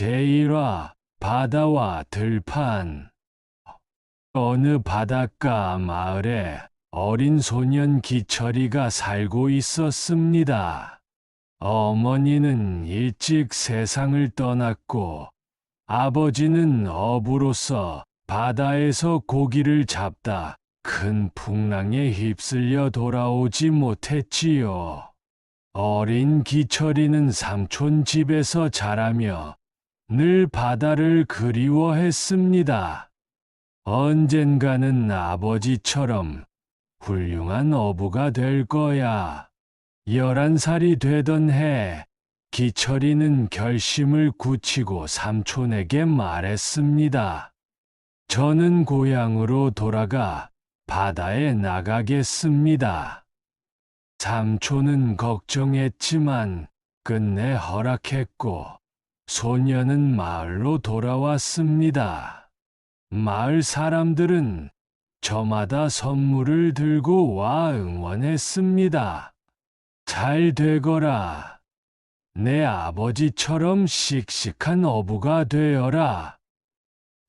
제1화 바다와 들판. 어느 바닷가 마을에 어린 소년 기철이가 살고 있었습니다. 어머니는 일찍 세상을 떠났고 아버지는 어부로서 바다에서 고기를 잡다 큰 풍랑에 휩쓸려 돌아오지 못했지요. 어린 기철이는 삼촌 집에서 자라며 늘 바다를 그리워했습니다. 언젠가는 아버지처럼 훌륭한 어부가 될 거야. 11살이 되던 해, 기철이는 결심을 굳히고 삼촌에게 말했습니다. 저는 고향으로 돌아가 바다에 나가겠습니다. 삼촌은 걱정했지만 끝내 허락했고 소녀는 마을로 돌아왔습니다. 마을 사람들은 저마다 선물을 들고 와 응원했습니다. 잘 되거라. 내 아버지처럼 씩씩한 어부가 되어라.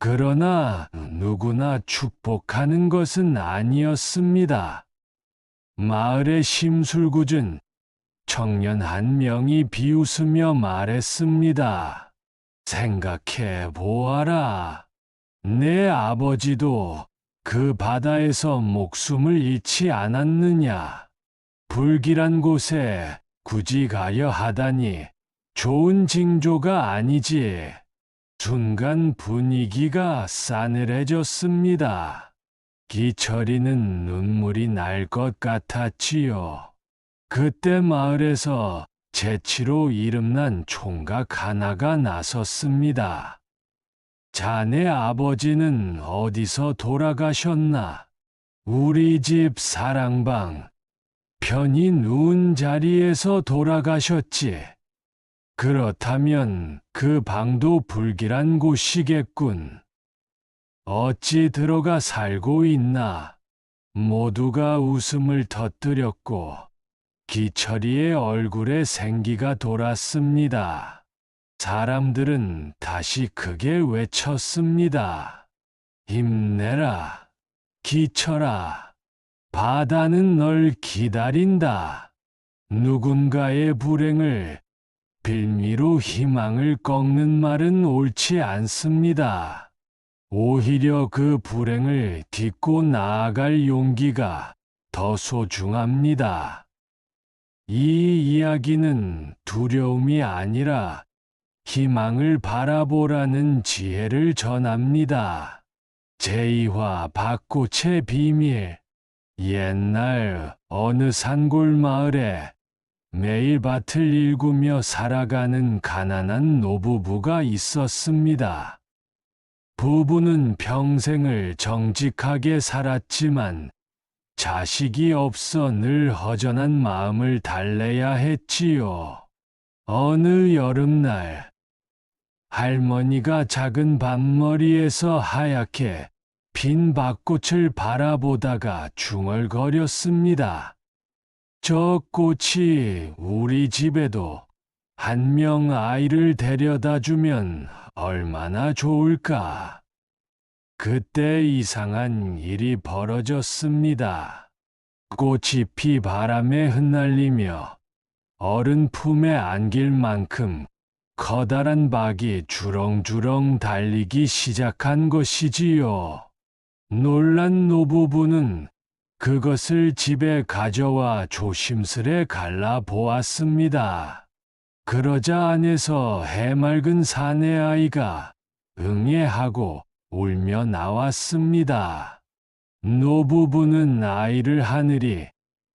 그러나 누구나 축복하는 것은 아니었습니다. 마을의 심술궂은 청년 한 명이 비웃으며 말했습니다. 생각해 보아라. 내 아버지도 그 바다에서 목숨을 잃지 않았느냐. 불길한 곳에 굳이 가려 하다니 좋은 징조가 아니지. 순간 분위기가 싸늘해졌습니다. 기철이는 눈물이 날 것 같았지요. 그때 마을에서 재치로 이름난 총각 하나가 나섰습니다. 자네 아버지는 어디서 돌아가셨나? 우리 집 사랑방, 편히 누운 자리에서 돌아가셨지. 그렇다면 그 방도 불길한 곳이겠군. 어찌 들어가 살고 있나? 모두가 웃음을 터뜨렸고 기철이의 얼굴에 생기가 돌았습니다. 사람들은 다시 크게 외쳤습니다. 힘내라, 기철아. 바다는 널 기다린다. 누군가의 불행을 빌미로 희망을 꺾는 말은 옳지 않습니다. 오히려 그 불행을 딛고 나아갈 용기가 더 소중합니다. 이 이야기는 두려움이 아니라 희망을 바라보라는 지혜를 전합니다. 제2화 밭꽃의 비밀. 옛날 어느 산골 마을에 매일 밭을 일구며 살아가는 가난한 노부부가 있었습니다. 부부는 평생을 정직하게 살았지만 자식이 없어 늘 허전한 마음을 달래야 했지요. 어느 여름날, 할머니가 작은 밭머리에서 하얗게 핀 밭꽃을 바라보다가 중얼거렸습니다. 저 꽃이 우리 집에도 한 명 아이를 데려다 주면 얼마나 좋을까. 그때 이상한 일이 벌어졌습니다. 꽃이 피 바람에 흩날리며 어른 품에 안길 만큼 커다란 박이 주렁주렁 달리기 시작한 것이지요. 놀란 노부부는 그것을 집에 가져와 조심스레 갈라보았습니다. 그러자 안에서 해맑은 사내아이가 응애하고 울며 나왔습니다. 노부부는 아이를 하늘이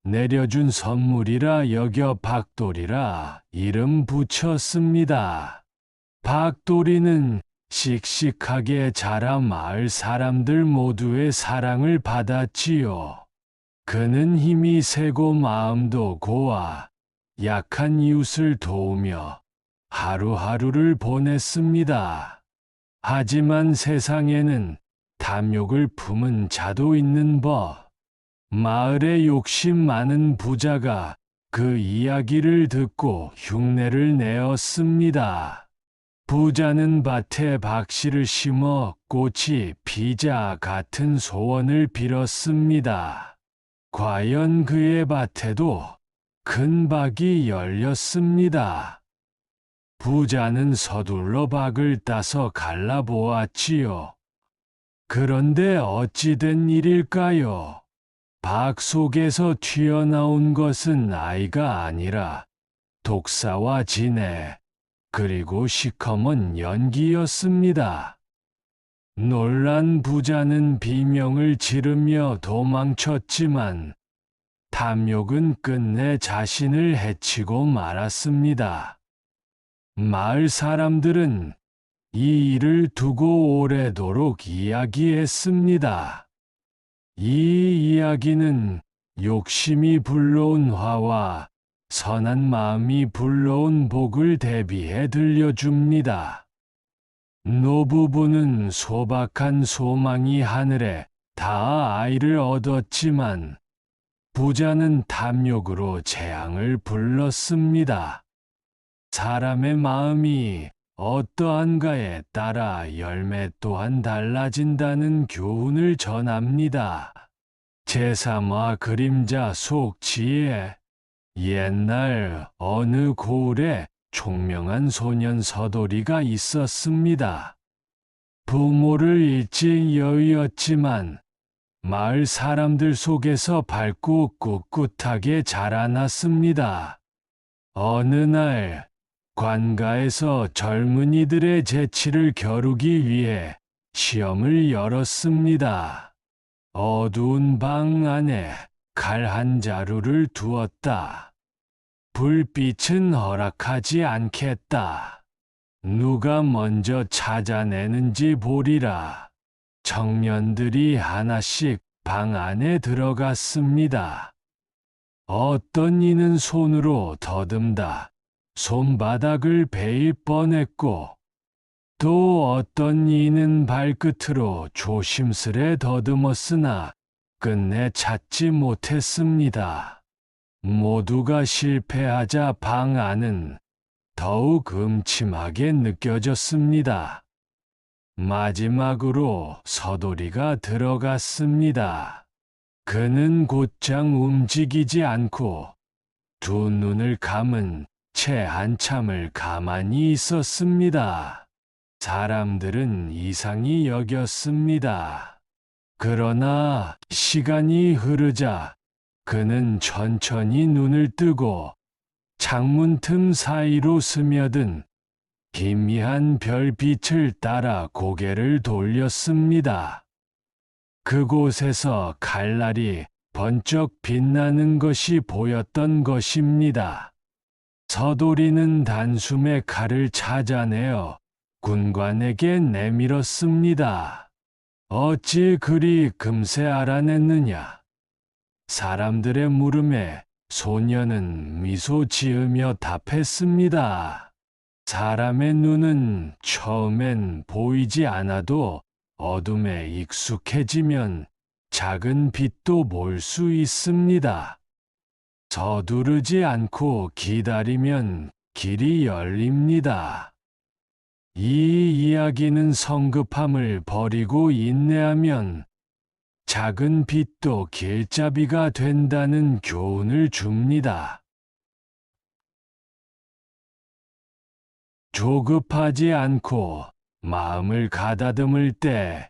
내려준 선물이라 여겨 박돌이라 이름 붙였습니다. 박돌이는 씩씩하게 자라 마을 사람들 모두의 사랑을 받았지요. 그는 힘이 세고 마음도 고와 약한 이웃을 도우며 하루하루를 보냈습니다. 하지만 세상에는 탐욕을 품은 자도 있는 법. 마을에 욕심 많은 부자가 그 이야기를 듣고 흉내를 내었습니다. 부자는 밭에 박씨를 심어 꽃이 피자 같은 소원을 빌었습니다. 과연 그의 밭에도 큰 박이 열렸습니다. 부자는 서둘러 박을 따서 갈라보았지요. 그런데 어찌 된 일일까요? 박 속에서 튀어나온 것은 아이가 아니라 독사와 진해, 그리고 시커먼 연기였습니다. 놀란 부자는 비명을 지르며 도망쳤지만 탐욕은 끝내 자신을 해치고 말았습니다. 마을 사람들은 이 일을 두고 오래도록 이야기했습니다. 이 이야기는 욕심이 불러온 화와 선한 마음이 불러온 복을 대비해 들려줍니다. 노부부는 소박한 소망이 하늘에 닿아 아이를 얻었지만 부자는 탐욕으로 재앙을 불렀습니다. 사람의 마음이 어떠한가에 따라 열매 또한 달라진다는 교훈을 전합니다. 제3화 그림자 속 지혜. 옛날 어느 고을에 총명한 소년 서돌이가 있었습니다. 부모를 잃지 여의었지만 마을 사람들 속에서 밝고 꿋꿋하게 자라났습니다. 어느 날 관가에서 젊은이들의 재치를 겨루기 위해 시험을 열었습니다. 어두운 방 안에 칼 한 자루를 두었다. 불빛은 허락하지 않겠다. 누가 먼저 찾아내는지 보리라. 청년들이 하나씩 방 안에 들어갔습니다. 어떤 이는 손으로 더듬다 손바닥을 베일 뻔했고, 또 어떤 이는 발끝으로 조심스레 더듬었으나 끝내 찾지 못했습니다. 모두가 실패하자 방 안은 더욱 음침하게 느껴졌습니다. 마지막으로 서돌이가 들어갔습니다. 그는 곧장 움직이지 않고 두 눈을 감은 채 한참을 가만히 있었습니다. 사람들은 이상히 여겼습니다. 그러나 시간이 흐르자 그는 천천히 눈을 뜨고 창문 틈 사이로 스며든 희미한 별빛을 따라 고개를 돌렸습니다. 그곳에서 칼날이 번쩍 빛나는 것이 보였던 것입니다. 서돌이는 단숨에 칼을 찾아내어 군관에게 내밀었습니다. 어찌 그리 금세 알아냈느냐? 사람들의 물음에 소녀는 미소 지으며 답했습니다. 사람의 눈은 처음엔 보이지 않아도 어둠에 익숙해지면 작은 빛도 볼 수 있습니다. 서두르지 않고 기다리면 길이 열립니다. 이 이야기는 성급함을 버리고 인내하면 작은 빛도 길잡이가 된다는 교훈을 줍니다. 조급하지 않고 마음을 가다듬을 때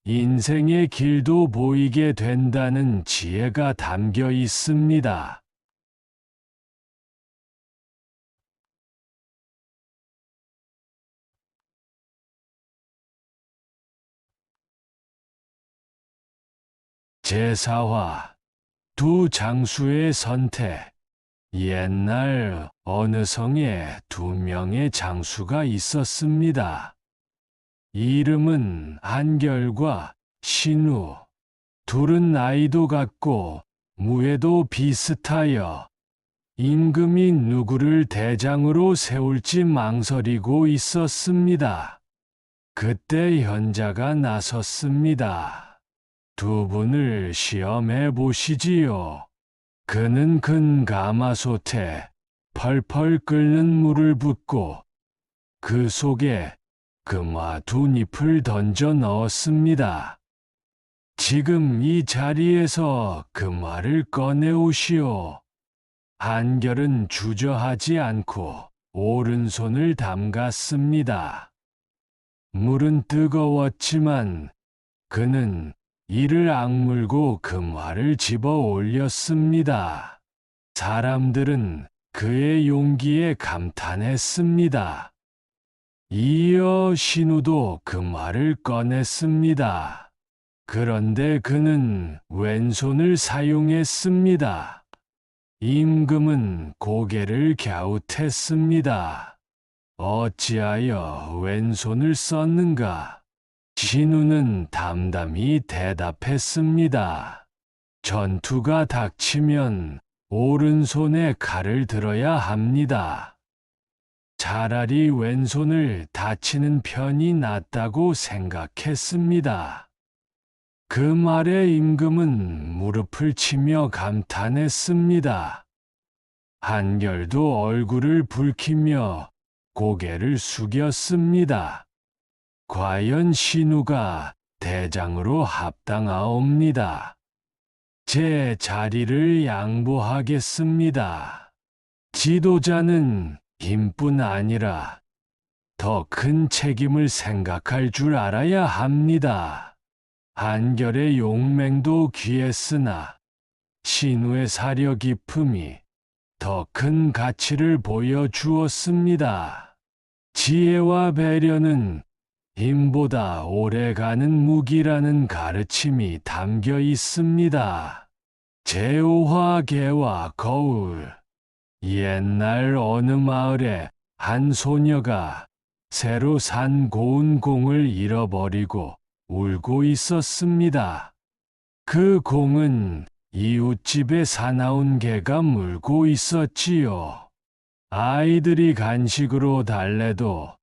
인생의 길도 보이게 된다는 지혜가 담겨 있습니다. 제4화 두 장수의 선택. 옛날 어느 성에 두 명의 장수가 있었습니다. 이름은 한결과 신우. 둘은 나이도 같고 무예도 비슷하여 임금이 누구를 대장으로 세울지 망설이고 있었습니다. 그때 현자가 나섰습니다. 두 분을 시험해 보시지요. 그는 큰 가마솥에 펄펄 끓는 물을 붓고 그 속에 금화 2잎을 던져 넣었습니다. 지금 이 자리에서 금화를 꺼내오시오. 한결은 주저하지 않고 오른손을 담갔습니다. 물은 뜨거웠지만 그는 이를 악물고 금화를 집어 올렸습니다. 사람들은 그의 용기에 감탄했습니다. 이어 신우도 금화를 꺼냈습니다. 그런데 그는 왼손을 사용했습니다. 임금은 고개를 갸웃했습니다. 어찌하여 왼손을 썼는가? 신우는 담담히 대답했습니다. 전투가 닥치면 오른손에 칼을 들어야 합니다. 차라리 왼손을 다치는 편이 낫다고 생각했습니다. 그 말에 임금은 무릎을 치며 감탄했습니다. 한결도 얼굴을 붉히며 고개를 숙였습니다. 과연 신우가 대장으로 합당하옵니다. 제 자리를 양보하겠습니다. 지도자는 힘뿐 아니라 더 큰 책임을 생각할 줄 알아야 합니다. 한결의 용맹도 귀했으나 신우의 사려 깊음이 더 큰 가치를 보여주었습니다. 지혜와 배려는 힘보다 오래가는 무기라는 가르침이 담겨 있습니다. 재호와 개와 거울. 옛날 어느 마을에 한 소녀가 새로 산 고운 공을 잃어버리고 울고 있었습니다. 그 공은 이웃집의 사나운 개가 물고 있었지요. 아이들이 간식으로 달래도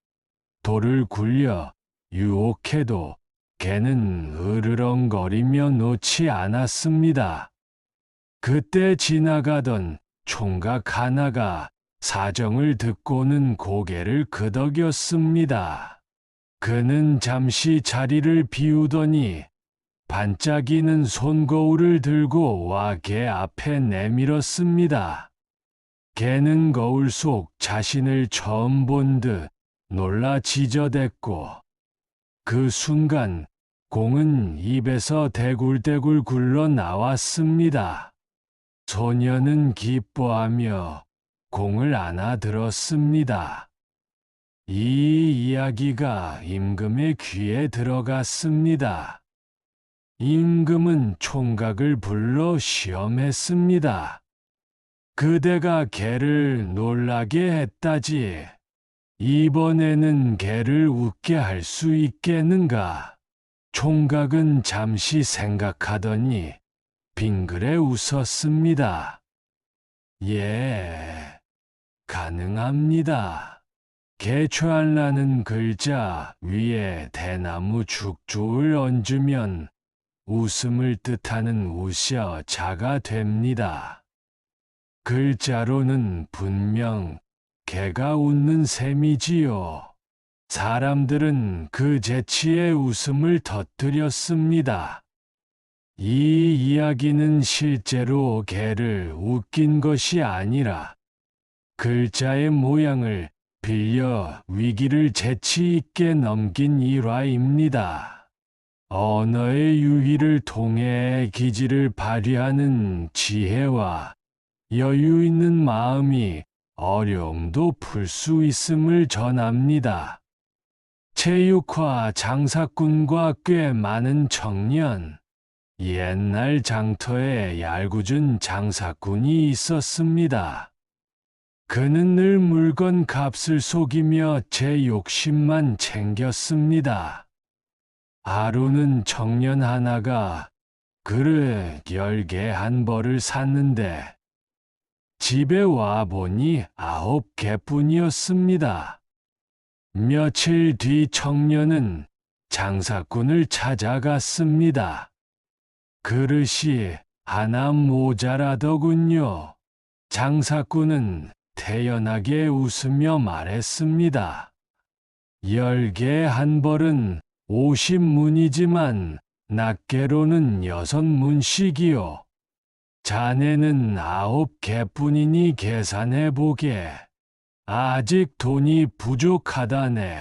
돌을 굴려 유혹해도 개는 으르렁거리며 놓지 않았습니다. 그때 지나가던 총각 하나가 사정을 듣고는 고개를 끄덕였습니다. 그는 잠시 자리를 비우더니 반짝이는 손거울을 들고 와 개 앞에 내밀었습니다. 개는 거울 속 자신을 처음 본 듯 놀라 지저댔고 그 순간 공은 입에서 대굴대굴 굴러 나왔습니다. 소녀는 기뻐하며 공을 안아들었습니다. 이 이야기가 임금의 귀에 들어갔습니다. 임금은 총각을 불러 시험했습니다. 그대가 개를 놀라게 했다지. 이번에는 개를 웃게 할 수 있겠는가? 총각은 잠시 생각하더니 빙그레 웃었습니다. 예, 가능합니다. 개최할라는 글자 위에 대나무 죽조를 얹으면 웃음을 뜻하는 웃여 자가 됩니다. 글자로는 분명 개가 웃는 셈이지요. 사람들은 그 재치에 웃음을 터뜨렸습니다. 이 이야기는 실제로 개를 웃긴 것이 아니라 글자의 모양을 빌려 위기를 재치 있게 넘긴 일화입니다. 언어의 유희를 통해 기질을 발휘하는 지혜와 여유 있는 마음이 어려움도 풀 수 있음을 전합니다. 체육화 장사꾼과 꽤 많은 청년, 옛날 장터에 얄궂은 장사꾼이 있었습니다. 그는 늘 물건 값을 속이며 제 욕심만 챙겼습니다. 하루는 청년 하나가 그릇 10개 한 벌을 샀는데 집에 와보니 9개뿐이었습니다. 며칠 뒤 청년은 장사꾼을 찾아갔습니다. 그릇이 하나 모자라더군요. 장사꾼은 태연하게 웃으며 말했습니다. 10개 한 벌은 50문이지만 낱개로는 6문씩이요. 자네는 9개뿐이니 계산해보게. 아직 돈이 부족하다네.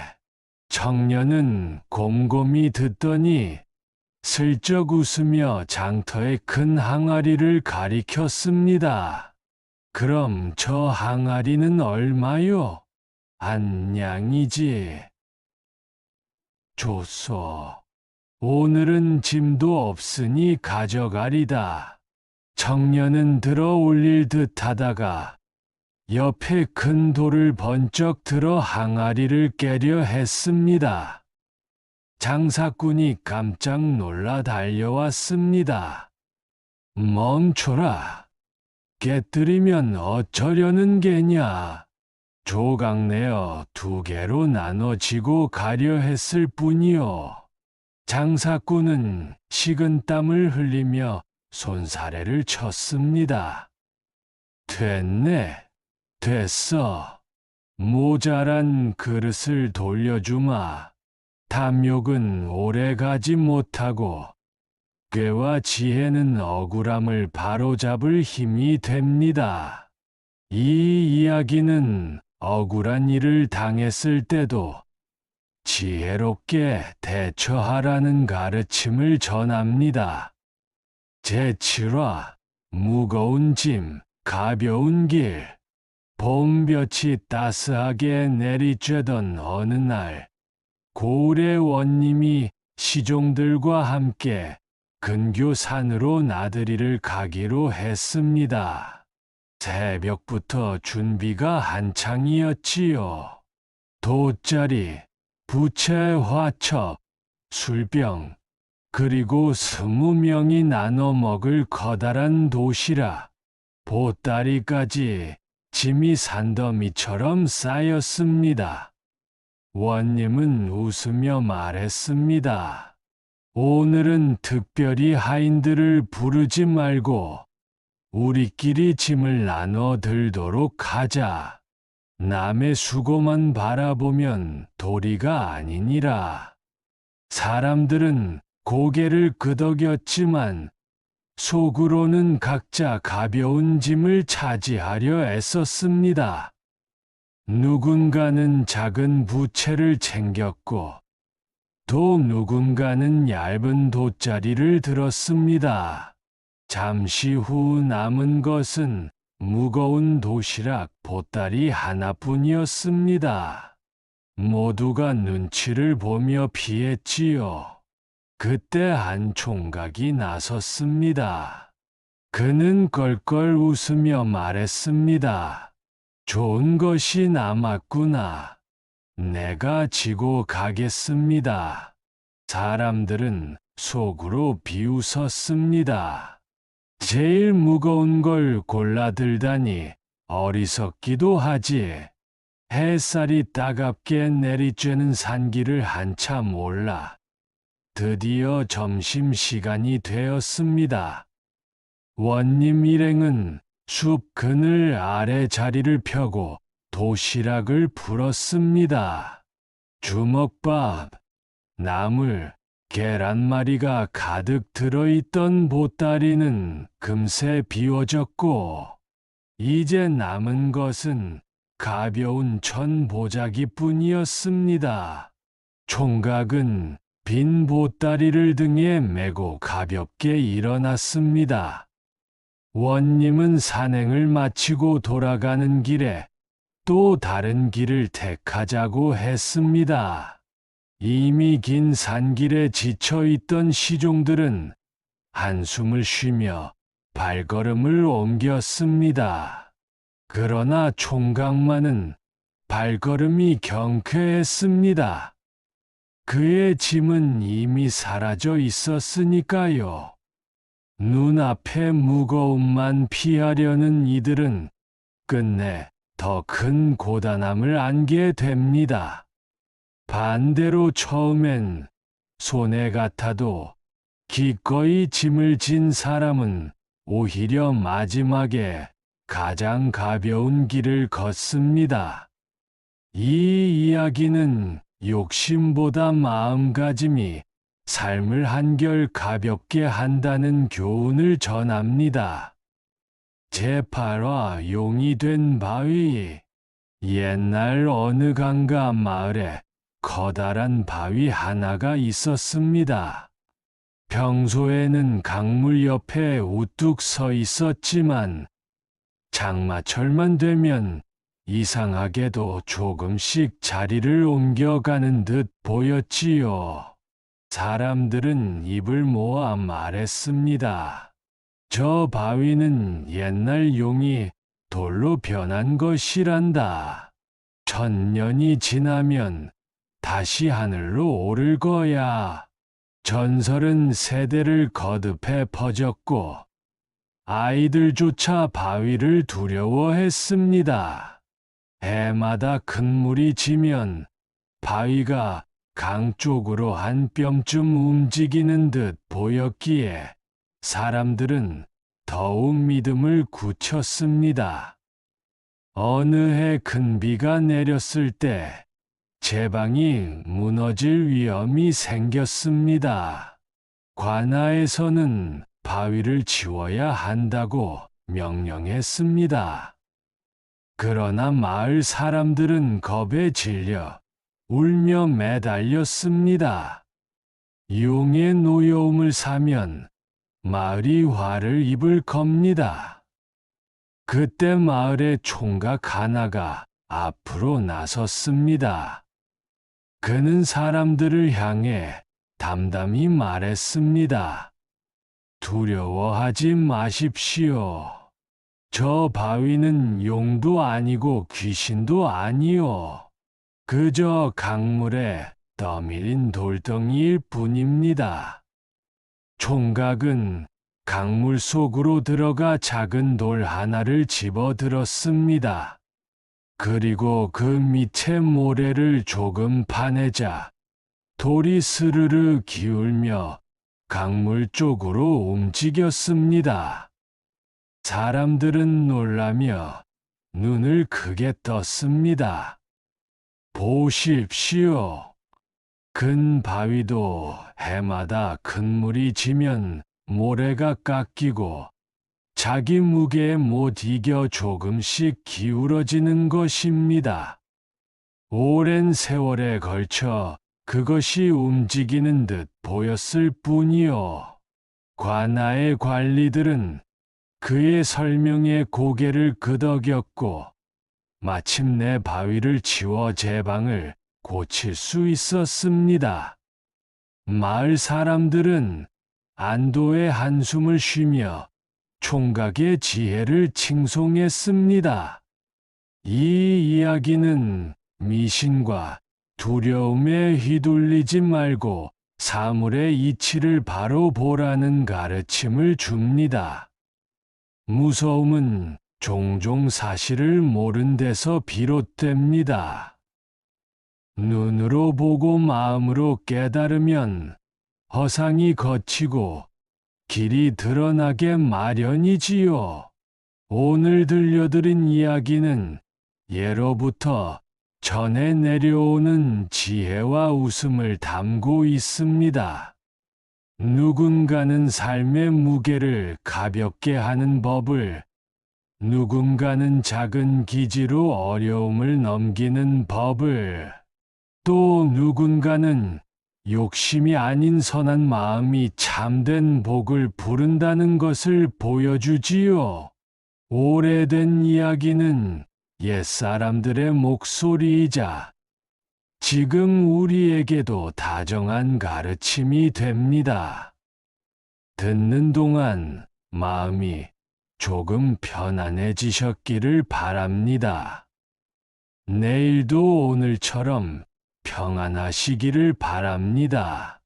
청년은 곰곰이 듣더니 슬쩍 웃으며 장터의 큰 항아리를 가리켰습니다. 그럼 저 항아리는 얼마요? 한 냥이지. 좋소. 오늘은 짐도 없으니 가져가리다. 청년은 들어 올릴 듯 하다가 옆에 큰 돌을 번쩍 들어 항아리를 깨려 했습니다. 장사꾼이 깜짝 놀라 달려왔습니다. 멈춰라. 깨뜨리면 어쩌려는 게냐. 조각 내어 2개로 나눠지고 가려 했을 뿐이요. 장사꾼은 식은땀을 흘리며 손사래를 쳤습니다. 됐네. 됐어. 모자란 그릇을 돌려주마. 탐욕은 오래가지 못하고 꾀와 지혜는 억울함을 바로잡을 힘이 됩니다. 이 이야기는 억울한 일을 당했을 때도 지혜롭게 대처하라는 가르침을 전합니다. 제7화 무거운 짐, 가벼운 길. 봄볕이 따스하게 내리쬐던 어느 날, 고을의 원님이 시종들과 함께 근교산으로 나들이를 가기로 했습니다. 새벽부터 준비가 한창이었지요. 돗자리, 부채 화첩, 술병, 그리고 20명이 나눠 먹을 커다란 도시락, 보따리까지 짐이 산더미처럼 쌓였습니다. 원님은 웃으며 말했습니다. 오늘은 특별히 하인들을 부르지 말고 우리끼리 짐을 나눠 들도록 하자. 남의 수고만 바라보면 도리가 아니니라. 사람들은 고개를 끄덕였지만 속으로는 각자 가벼운 짐을 차지하려 애썼습니다. 누군가는 작은 부채를 챙겼고 또 누군가는 얇은 돗자리를 들었습니다. 잠시 후 남은 것은 무거운 도시락 보따리 하나뿐이었습니다. 모두가 눈치를 보며 피했지요. 그때 한 총각이 나섰습니다. 그는 껄껄 웃으며 말했습니다. 좋은 것이 남았구나. 내가 지고 가겠습니다. 사람들은 속으로 비웃었습니다. 제일 무거운 걸 골라들다니 어리석기도 하지. 햇살이 따갑게 내리쬐는 산길을 한참 올라 드디어 점심시간이 되었습니다. 원님 일행은 숲 그늘 아래 자리를 펴고 도시락을 풀었습니다. 주먹밥, 나물, 계란말이가 가득 들어있던 보따리는 금세 비워졌고 이제 남은 것은 가벼운 천보자기뿐이었습니다. 총각은 빈 보따리를 등에 메고 가볍게 일어났습니다. 원님은 산행을 마치고 돌아가는 길에 또 다른 길을 택하자고 했습니다. 이미 긴 산길에 지쳐있던 시종들은 한숨을 쉬며 발걸음을 옮겼습니다. 그러나 총각만은 발걸음이 경쾌했습니다. 그의 짐은 이미 사라져 있었으니까요. 눈앞의 무거움만 피하려는 이들은 끝내 더 큰 고단함을 안게 됩니다. 반대로 처음엔 손해 같아도 기꺼이 짐을 진 사람은 오히려 마지막에 가장 가벼운 길을 걷습니다. 이 이야기는 욕심보다 마음가짐이 삶을 한결 가볍게 한다는 교훈을 전합니다. 제8화 용이 된 바위. 옛날 어느 강가 마을에 커다란 바위 하나가 있었습니다. 평소에는 강물 옆에 우뚝 서 있었지만 장마철만 되면 이상하게도 조금씩 자리를 옮겨가는 듯 보였지요. 사람들은 입을 모아 말했습니다. 저 바위는 옛날 용이 돌로 변한 것이란다. 1000년이 지나면 다시 하늘로 오를 거야. 전설은 세대를 거듭해 퍼졌고 아이들조차 바위를 두려워했습니다. 해마다 큰 물이 지면 바위가 강 쪽으로 한 뼘쯤 움직이는 듯 보였기에 사람들은 더욱 믿음을 굳혔습니다. 어느 해 큰 비가 내렸을 때 제방이 무너질 위험이 생겼습니다. 관아에서는 바위를 치워야 한다고 명령했습니다. 그러나 마을 사람들은 겁에 질려 울며 매달렸습니다. 용의 노여움을 사면 마을이 화를 입을 겁니다. 그때 마을의 총각 하나가 앞으로 나섰습니다. 그는 사람들을 향해 담담히 말했습니다. 두려워하지 마십시오. 저 바위는 용도 아니고 귀신도 아니요. 그저 강물에 떠밀린 돌덩이일 뿐입니다. 총각은 강물 속으로 들어가 작은 돌 하나를 집어들었습니다. 그리고 그 밑에 모래를 조금 파내자 돌이 스르르 기울며 강물 쪽으로 움직였습니다. 사람들은 놀라며 눈을 크게 떴습니다. 보십시오. 큰 바위도 해마다 큰 물이 지면 모래가 깎이고 자기 무게에 못 이겨 조금씩 기울어지는 것입니다. 오랜 세월에 걸쳐 그것이 움직이는 듯 보였을 뿐이요. 관아의 관리들은 그의 설명에 고개를 끄덕였고 마침내 바위를 치워 제방을 고칠 수 있었습니다. 마을 사람들은 안도의 한숨을 쉬며 총각의 지혜를 칭송했습니다. 이 이야기는 미신과 두려움에 휘둘리지 말고 사물의 이치를 바로 보라는 가르침을 줍니다. 무서움은 종종 사실을 모른 데서 비롯됩니다. 눈으로 보고 마음으로 깨달으면 허상이 걷히고 길이 드러나게 마련이지요. 오늘 들려드린 이야기는 예로부터 전해 내려오는 지혜와 웃음을 담고 있습니다. 누군가는 삶의 무게를 가볍게 하는 법을, 누군가는 작은 기지로 어려움을 넘기는 법을, 또 누군가는 욕심이 아닌 선한 마음이 참된 복을 부른다는 것을 보여주지요. 오래된 이야기는 옛사람들의 목소리이자 지금 우리에게도 다정한 가르침이 됩니다. 듣는 동안 마음이 조금 편안해지셨기를 바랍니다. 내일도 오늘처럼 평안하시기를 바랍니다.